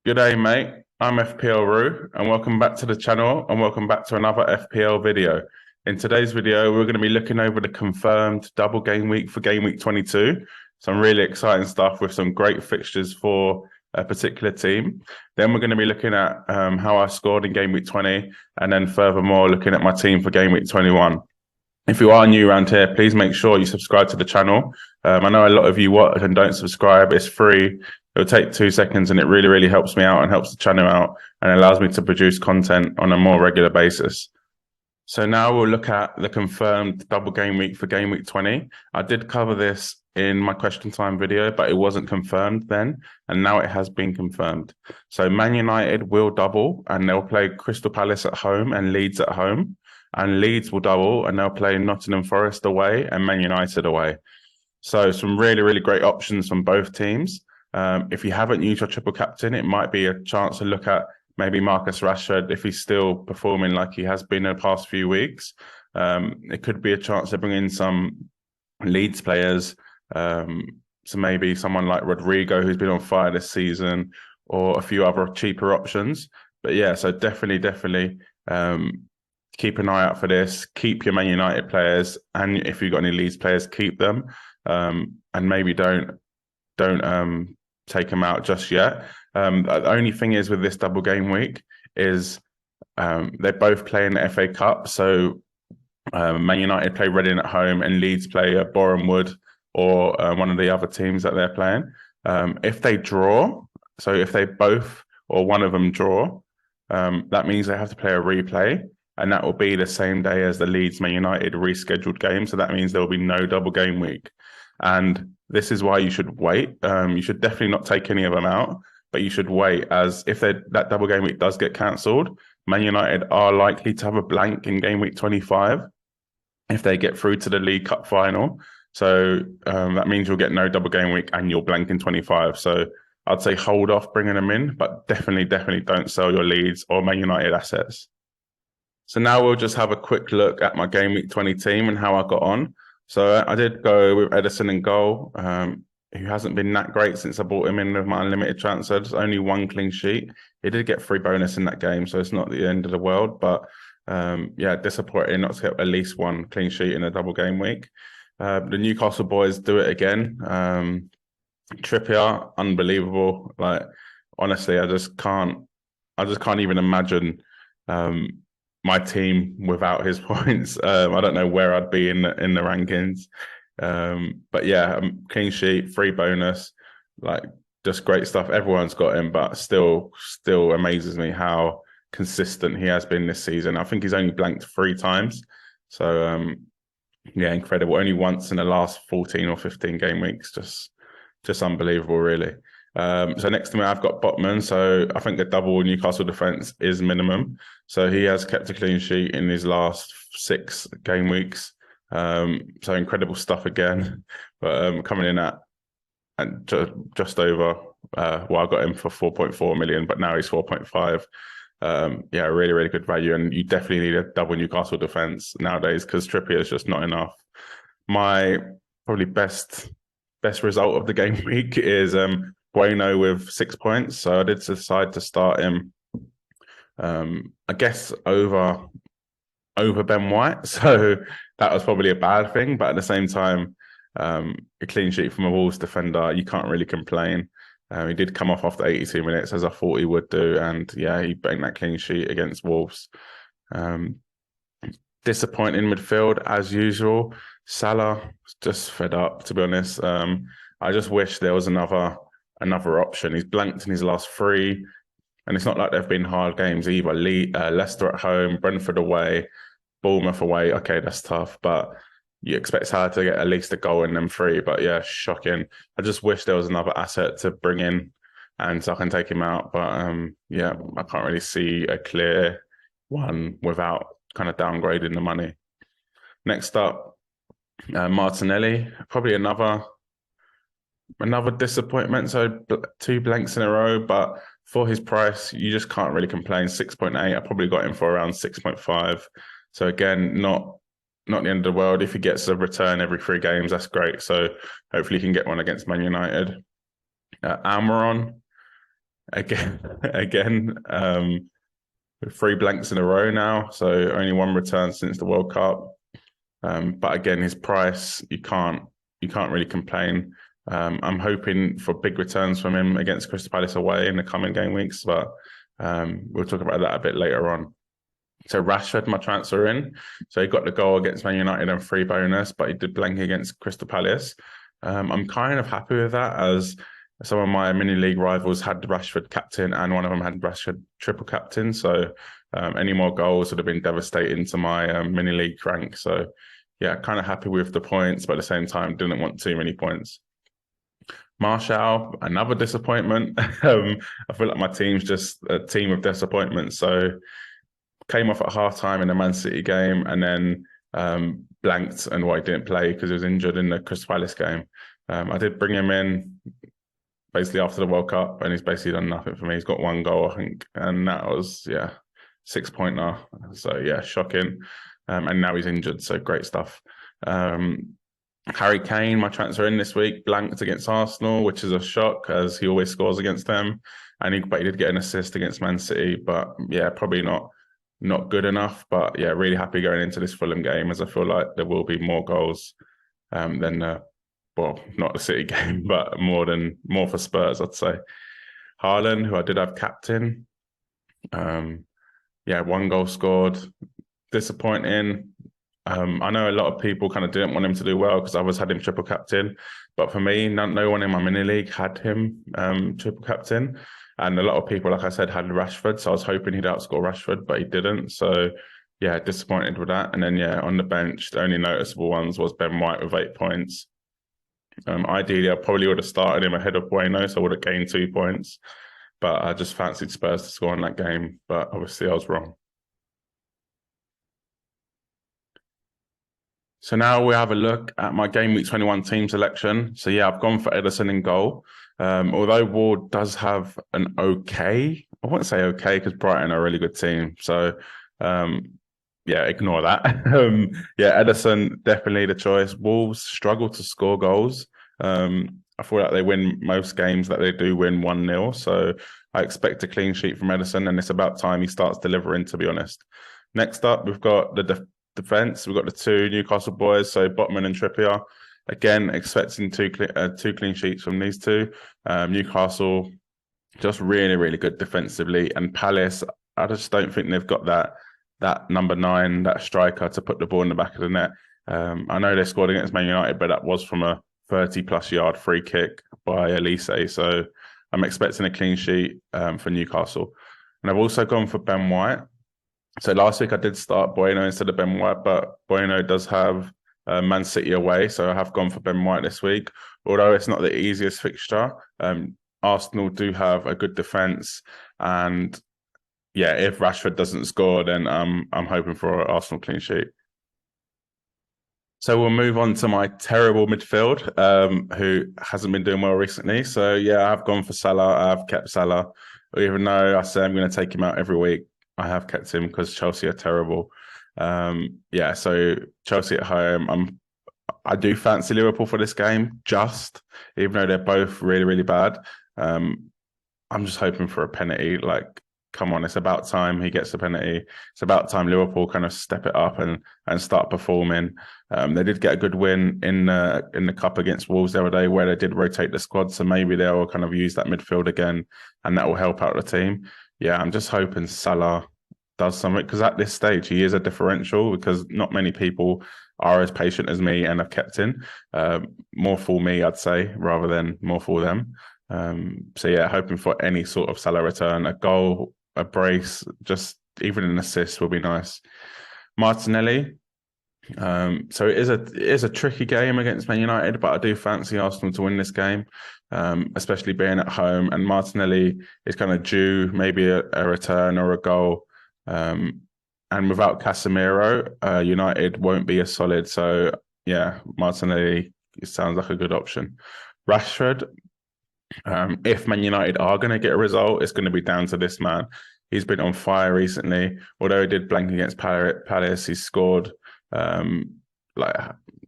G'day, mate. I'm FPL Roo, and welcome back to the channel, and welcome back to another FPL video. In today's video, we're going to be looking over the confirmed double game week for game week 22. Some really exciting stuff with some great fixtures for a particular team. Then we're going to be looking at how I scored in game week 20, and then furthermore, looking at my team for game week 21. If you are new around here, please make sure you subscribe to the channel. I know a lot of you watch and don't subscribe. It's free. It'll take 2 seconds and it really, really helps me out and helps the channel out and allows me to produce content on a more regular basis. So now we'll look at the confirmed double game week for game week 20. I did cover this in my question time video, but it wasn't confirmed then, and now it has been confirmed. So Man United will double and they'll play Crystal Palace at home and Leeds at home. And Leeds will double and they'll play Nottingham Forest away and Man United away. So some really, really great options from both teams. If you haven't used your triple captain, it might be a chance to look at maybe Marcus Rashford if he's still performing like he has been in the past few weeks. It could be a chance to bring in some Leeds players. So maybe someone like Rodrigo, who's been on fire this season, or a few other cheaper options. But yeah, so definitely keep an eye out for this. Keep your Man United players, and if you've got any Leeds players, keep them. And maybe don't take them out just yet. The only thing is with this double game week is they both play in the FA Cup. So Man United play Reading at home and Leeds play Boreham Wood or one of the other teams that they're playing. If they draw, so if they both or one of them draw, that means they have to play a replay. And that will be the same day as the Leeds Man United rescheduled game. So that means there will be no double game week. And this is why you should wait. You should definitely not take any of them out, but you should wait, as if that double game week does get cancelled, Man United are likely to have a blank in game week 25 if they get through to the League Cup final. So that means you'll get no double game week and you'll blank in 25. So I'd say hold off bringing them in, but definitely don't sell your Leeds or Man United assets. So now we'll just have a quick look at my game week 20 team and how I got on. So I did go with Edison in goal, who hasn't been that great since I bought him in with my unlimited transfer. There's only one clean sheet. He did get free bonus in that game, so it's not the end of the world. But yeah, disappointing not to get at least one clean sheet in a double game week. The Newcastle boys do it again. Trippier, unbelievable. Like, honestly, I just can't even imagine my team without his points. I don't know where I'd be in the rankings. But yeah, clean sheet, free bonus, like just great stuff. Everyone's got him, but still amazes me how consistent he has been this season. I think he's only blanked 3 times. So yeah, incredible. Only once in the last 14 or 15 game weeks. Just unbelievable, really. So next to me, I've got Botman. So I think a double Newcastle defense is minimum. So he has kept a clean sheet in his last 6 game weeks. So incredible stuff again. But coming in at just over, well, I got him for 4.4 million, but now he's 4.5. Yeah, really, really good value. And you definitely need a double Newcastle defense nowadays because Trippier is just not enough. My probably best result of the game week is Bueno with 6 points. So I did decide to start him, I guess, over Ben White. So that was probably a bad thing. But at the same time, a clean sheet from a Wolves defender, you can't really complain. He did come off after 82 minutes, as I thought he would do. And yeah, he banged that clean sheet against Wolves. Disappointing midfield, as usual. Salah, just fed up, to be honest. I just wish there was another option. He's blanked in his last 3. And it's not like they've been hard games either. Leicester at home, Brentford away, Bournemouth away. Okay, that's tough. But you expect Salah to get at least a goal in them 3. But yeah, shocking. I just wish there was another asset to bring in and so I can take him out. But yeah, I can't really see a clear one without kind of downgrading the money. Next up, Martinelli. Probably another disappointment. So 2 blanks in a row, but for his price, you just can't really complain. 6.8. I probably got him for around 6.5. So again, not the end of the world. If he gets a return every 3 games, that's great. So hopefully he can get one against Man United. Almiron, again, again, with 3 blanks in a row now. So only 1 return since the World Cup. But again, his price, you can't really complain. I'm hoping for big returns from him against Crystal Palace away in the coming game weeks, but we'll talk about that a bit later on. So Rashford, my transfer in. So he got the goal against Man United and 3 bonus, but he did blank against Crystal Palace. I'm kind of happy with that, as some of my mini league rivals had Rashford captain and one of them had Rashford triple captain. So any more goals would have been devastating to my mini league rank. So yeah, kind of happy with the points, but at the same time, didn't want too many points. Martial, another disappointment. I feel like my team's just a team of disappointment. So came off at half time in the Man City game and then blanked and he didn't play because he was injured in the Crystal Palace game. I did bring him in basically after the World Cup and he's basically done nothing for me. He's got 1 goal, I think, and that was, 6-pointer. So yeah, shocking. And now he's injured, so great stuff. Harry Kane, my transfer in this week, blanked against Arsenal, which is a shock as he always scores against them. But he did get an assist against Man City, but yeah, probably not good enough. But yeah, really happy going into this Fulham game, as I feel like there will be more goals than not the City game, but more for Spurs, I'd say. Haaland, who I did have captain, 1 goal scored. Disappointing. I know a lot of people kind of didn't want him to do well because others had him triple captain, but for me, no one in my mini league had him triple captain, and a lot of people, like I said, had Rashford. So I was hoping he'd outscore Rashford, but he didn't. So yeah, disappointed with that. And then on the bench, the only noticeable ones was Ben White with 8 points. Ideally, I probably would have started him ahead of Bueno, so I would have gained 2 points. But I just fancied Spurs to score in that game. But obviously, I was wrong. So now we have a look at my Game Week 21 team selection. So yeah, I've gone for Ederson in goal. Although Ward does have an okay, I wouldn't say okay because Brighton are a really good team. So ignore that. Ederson definitely the choice. Wolves struggle to score goals. I feel like they win most games that they do win 1-0. So I expect a clean sheet from Ederson, and it's about time he starts delivering, to be honest. Next up, we've got the defense. We've got the 2 Newcastle boys, so Botman and Trippier. Again, expecting two clean sheets from these 2. Newcastle just really, really good defensively, and Palace, I just don't think they've got that number 9, that striker to put the ball in the back of the net. I know they scored against Man United, but that was from a 30-plus yard free kick by Elise. So I'm expecting a clean sheet for Newcastle. And I've also gone for Ben White. So last week I did start Bueno instead of Ben White, but Bueno does have Man City away, so I have gone for Ben White this week. Although it's not the easiest fixture, Arsenal do have a good defence, and yeah, if Rashford doesn't score, then I'm hoping for an Arsenal clean sheet. So we'll move on to my terrible midfield, who hasn't been doing well recently. So yeah, I've gone for Salah. I've kept Salah, even though I say I'm going to take him out every week. I have kept him because Chelsea are terrible. So Chelsea at home. I do fancy Liverpool for this game, even though they're both really, really bad. I'm just hoping for a penalty. Like, come on, it's about time he gets a penalty. It's about time Liverpool kind of step it up and start performing. They did get a good win in the cup against Wolves the other day, where they did rotate the squad. So maybe they'll kind of use that midfield again, and that will help out the team. Yeah, I'm just hoping Salah does something, because at this stage he is a differential, because not many people are as patient as me and have kept him. More for me, I'd say, rather than more for them. Hoping for any sort of Salah return, a goal, a brace, just even an assist will be nice. Martinelli. So it is a tricky game against Man United, but I do fancy Arsenal to win this game, especially being at home. And Martinelli is kind of due maybe a return or a goal. And without Casemiro, United won't be as solid. So yeah, Martinelli sounds like a good option. Rashford, if Man United are going to get a result, it's going to be down to this man. He's been on fire recently. Although he did blank against Palace, he scored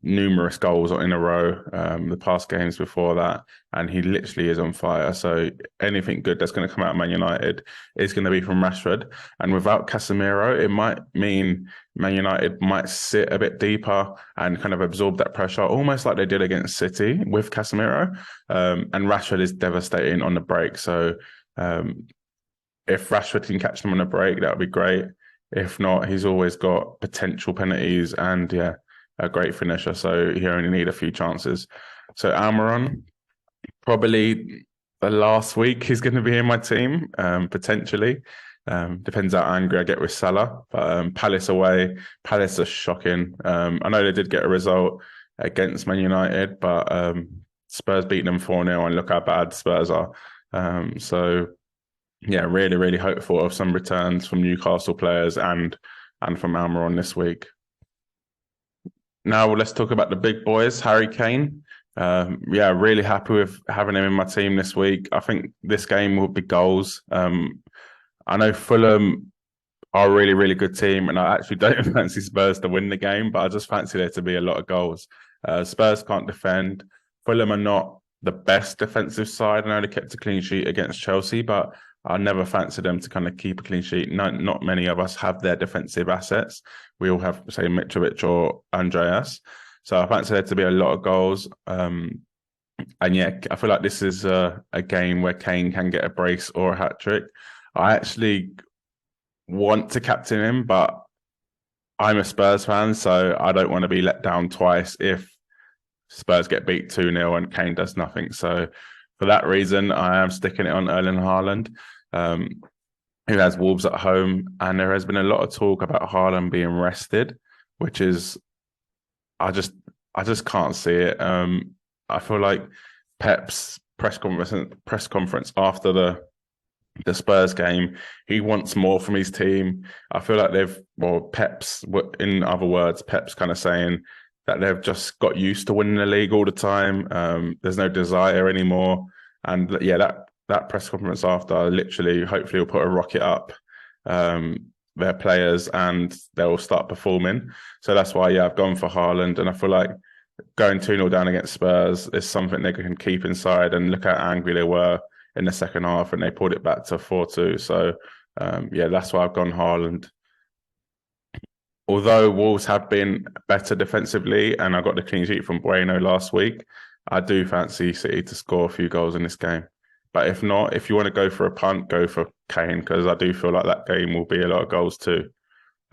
numerous goals in a row the past games before that, and he literally is on fire. So anything good that's going to come out of Man United is going to be from Rashford. And without Casemiro, it might mean Man United might sit a bit deeper and kind of absorb that pressure, almost like they did against City with Casemiro. And Rashford is devastating on the break. So if Rashford can catch them on a break, that would be great. If not, he's always got potential penalties and a great finisher. So he only need a few chances. So Almiron, probably the last week he's going to be in my team, potentially. Depends how angry I get with Salah. But Palace away, Palace are shocking. I know they did get a result against Man United, but Spurs beat them 4-0, and look how bad Spurs are. So yeah, really, really hopeful of some returns from Newcastle players and from Almiron this week. Now let's talk about the big boys. Harry Kane. Really happy with having him in my team this week. I think this game will be goals. I know Fulham are a really, really good team, and I actually don't fancy Spurs to win the game, but I just fancy there to be a lot of goals. Spurs can't defend. Fulham are not the best defensive side. I know they kept a clean sheet against Chelsea, but I never fancy them to kind of keep a clean sheet. Not many of us have their defensive assets. We all have, say, Mitrovic or Andreas. So I fancy there to be a lot of goals. And yeah, I feel like this is a game where Kane can get a brace or a hat-trick. I actually want to captain him, but I'm a Spurs fan, so I don't want to be let down twice if Spurs get beat 2-0 and Kane does nothing. So for that reason, I am sticking it on Erling Haaland, who has Wolves at home. And there has been a lot of talk about Haaland being rested, which is, I just can't see it. I feel like Pep's press conference after the Spurs game, he wants more from his team. I feel like Pep's, in other words, Pep's kind of saying that they've just got used to winning the league all the time. There's no desire anymore. And yeah, that press conference after literally, hopefully, will put a rocket up their players and they'll start performing. So that's why, I've gone for Haaland. And I feel like going 2-0 down against Spurs is something they can keep inside, and look how angry they were in the second half, and they pulled it back to 4-2. So that's why I've gone Haaland. Although Wolves have been better defensively, and I got the clean sheet from Bueno last week, I do fancy City to score a few goals in this game. But if not, if you want to go for a punt, go for Kane, because I do feel like that game will be a lot of goals too.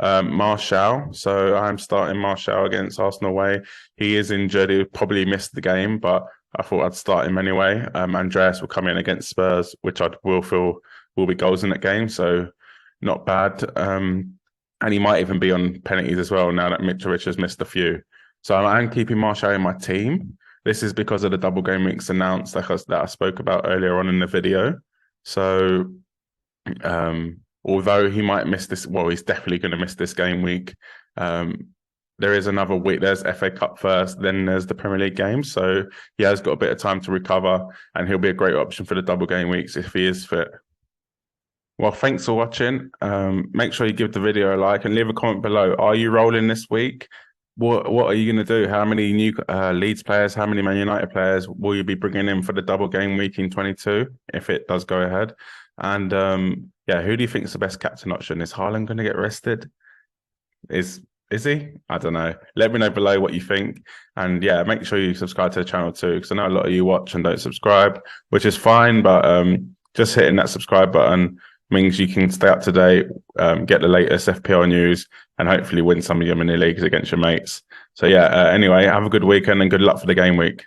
Martial. So I'm starting Martial against Arsenal away. He is injured. He'll probably miss the game, but I thought I'd start him anyway. Andreas will come in against Spurs, which I will feel will be goals in that game. So not bad. And he might even be on penalties as well now that Mitrovic has missed a few. So I'm keeping Martial in my team. This is because of the double game weeks announced that I spoke about earlier on in the video. So although he might miss this, he's definitely going to miss this game week. There is another week. There's FA Cup first, then there's the Premier League games. So he has got a bit of time to recover, and he'll be a great option for the double game weeks if he is fit. Well, thanks for watching. Make sure you give the video a like and leave a comment below. Are you rolling this week? What are you going to do? How many new Leeds players, how many Man United players will you be bringing in for the double game week in 22 if it does go ahead? And who do you think is the best captain option? Is Haaland going to get rested? Is he? I don't know. Let me know below what you think. And make sure you subscribe to the channel too, because I know a lot of you watch and don't subscribe, which is fine. But just hitting that subscribe button means you can stay up to date, get the latest FPL news, and hopefully win some of your mini leagues against your mates. So anyway, have a good weekend and good luck for the game week.